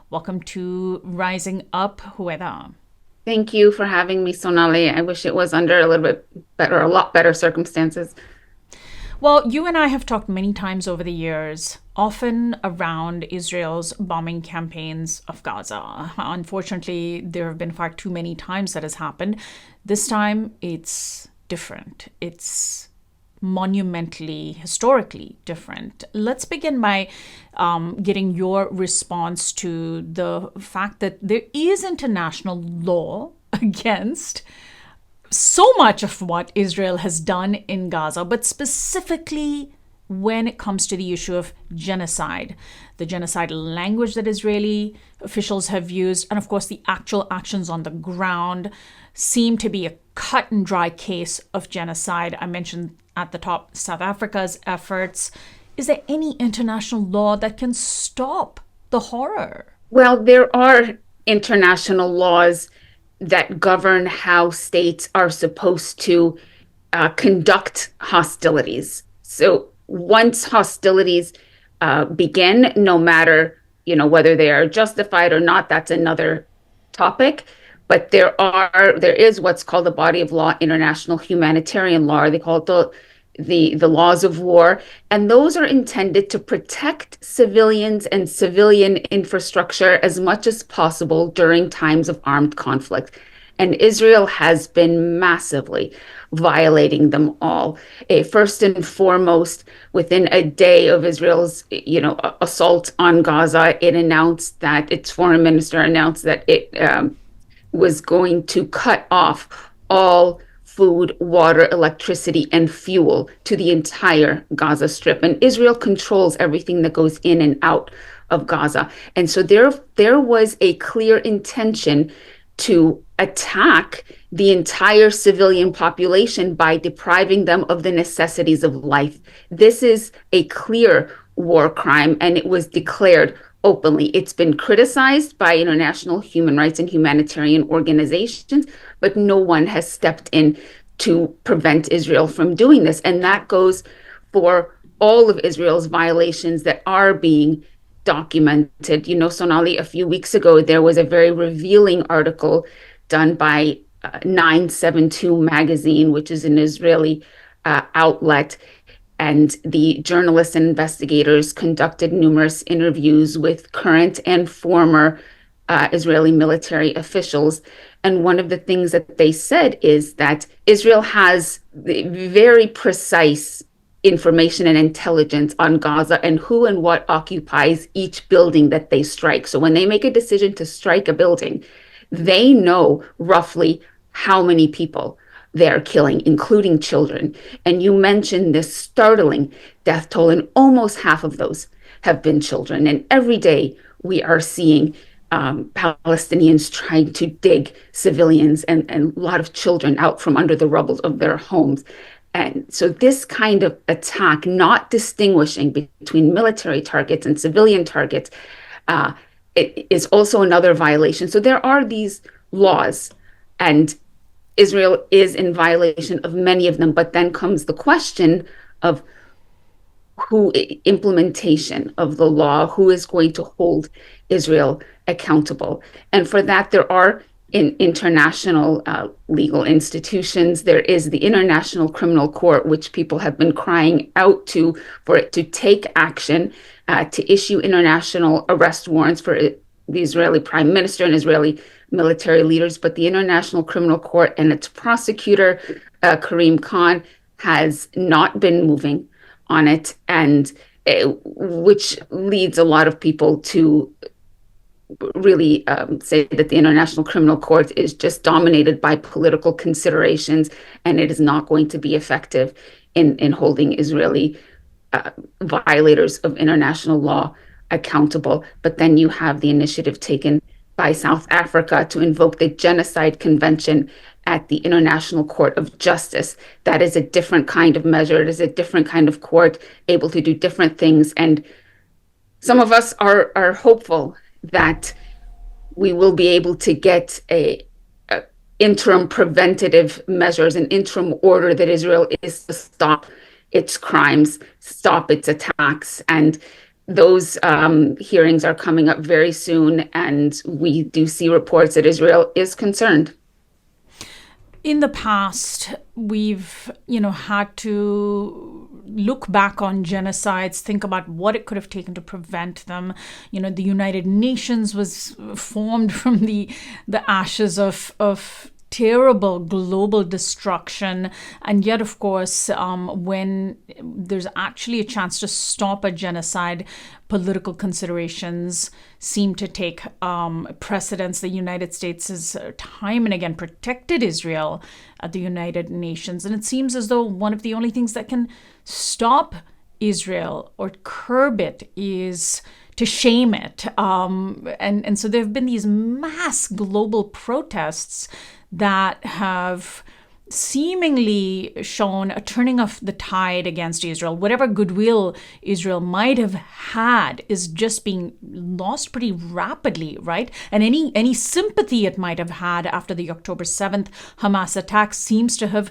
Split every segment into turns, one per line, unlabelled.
Welcome to Rising Up, Hueda.
Thank you for having me, Sonali. I wish it was under a little bit better, a lot better circumstances.
Well, you and I have talked many times over the years, often around Israel's bombing campaigns of Gaza. Unfortunately, there have been far too many times that has happened. This time, it's different. It's monumentally, historically different. Let's begin by getting your response to the fact that there is international law against so much of what Israel has done in Gaza, but specifically when it comes to the issue of genocide, the genocide language that Israeli officials have used, and of course, the actual actions on the ground seem to be a cut and dry case of genocide. I mentioned at the top South Africa's efforts. Is there any international law that can stop the horror?
Well, there are international laws that govern how states are supposed to conduct hostilities. So once hostilities begin, no matter whether they are justified or not, that's another topic. But there is what's called a body of law, international humanitarian law. They call it the laws of war, and those are intended to protect civilians and civilian infrastructure as much as possible during times of armed conflict. And Israel has been massively violating them all. First and foremost, within a day of Israel's, assault on Gaza, its foreign minister announced that it was going to cut off all food, water, electricity, and fuel to the entire Gaza Strip. And Israel controls everything that goes in and out of Gaza. And so there was a clear intention to attack the entire civilian population by depriving them of the necessities of life. This is a clear war crime, and it was declared openly. It's been criticized by international human rights and humanitarian organizations, but no one has stepped in to prevent Israel from doing this. And that goes for all of Israel's violations that are being documented. Sonali, a few weeks ago, there was a very revealing article done by 972 magazine, which is an Israeli outlet. And the journalists and investigators conducted numerous interviews with current and former Israeli military officials. And one of the things that they said is that Israel has very precise information and intelligence on Gaza and who and what occupies each building that they strike. So when they make a decision to strike a building, they know roughly how many people they're killing, including children. And you mentioned this startling death toll, and almost half of those have been children. And every day we are seeing Palestinians trying to dig civilians and a lot of children out from under the rubble of their homes. And so this kind of attack, not distinguishing between military targets and civilian targets, it is also another violation. So there are these laws, and Israel is in violation of many of them. But then comes the question of implementation of the law, who is going to hold Israel accountable. And for that, there are international legal institutions. There is the International Criminal Court, which people have been crying out to for it to take action, to issue international arrest warrants for the Israeli prime minister and Israeli military leaders. But the International Criminal Court and its prosecutor, Karim Khan, has not been moving on it, and which leads a lot of people to really say that the International Criminal Court is just dominated by political considerations, and it is not going to be effective in holding Israeli violators of international law accountable. But then you have the initiative taken by South Africa to invoke the Genocide Convention at the International Court of Justice. That is a different kind of measure. It is a different kind of court, able to do different things. And some of us are hopeful that we will be able to get a interim preventative measures, an interim order that Israel is to stop its crimes, stop its attacks, and those hearings are coming up very soon, and we do see reports that Israel is concerned.
In the past, we've, had to look back on genocides, think about what it could have taken to prevent them. The United Nations was formed from the ashes of terrible global destruction. And yet, of course, when there's actually a chance to stop a genocide, political considerations seem to take precedence. The United States has time and again protected Israel at the United Nations. And it seems as though one of the only things that can stop Israel or curb it is to shame it. And so there have been these mass global protests that have seemingly shown a turning of the tide against Israel. Whatever goodwill Israel might have had is just being lost pretty rapidly, right? And any sympathy it might have had after the October 7th Hamas attack seems to have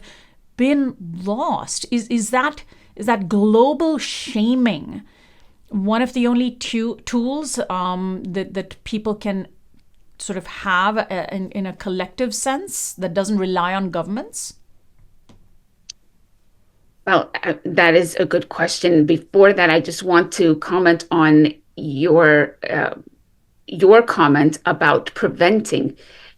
been lost. Is that global shaming one of the only tools that people can sort of have in a collective sense that doesn't rely on governments?
Well, that is a good question. Before that, I just want to comment on your comment about preventing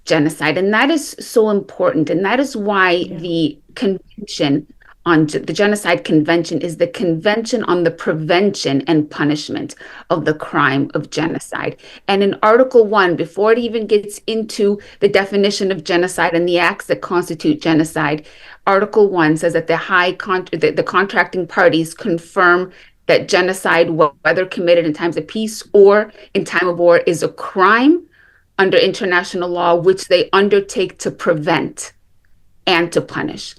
genocide, and that is so important, and that is why the convention on the Genocide Convention is the Convention on the Prevention and Punishment of the Crime of Genocide. And in Article 1, before it even gets into the definition of genocide and the acts that constitute genocide, Article 1 says that the contracting parties confirm that genocide, whether committed in times of peace or in time of war, is a crime under international law, which they undertake to prevent and to punish.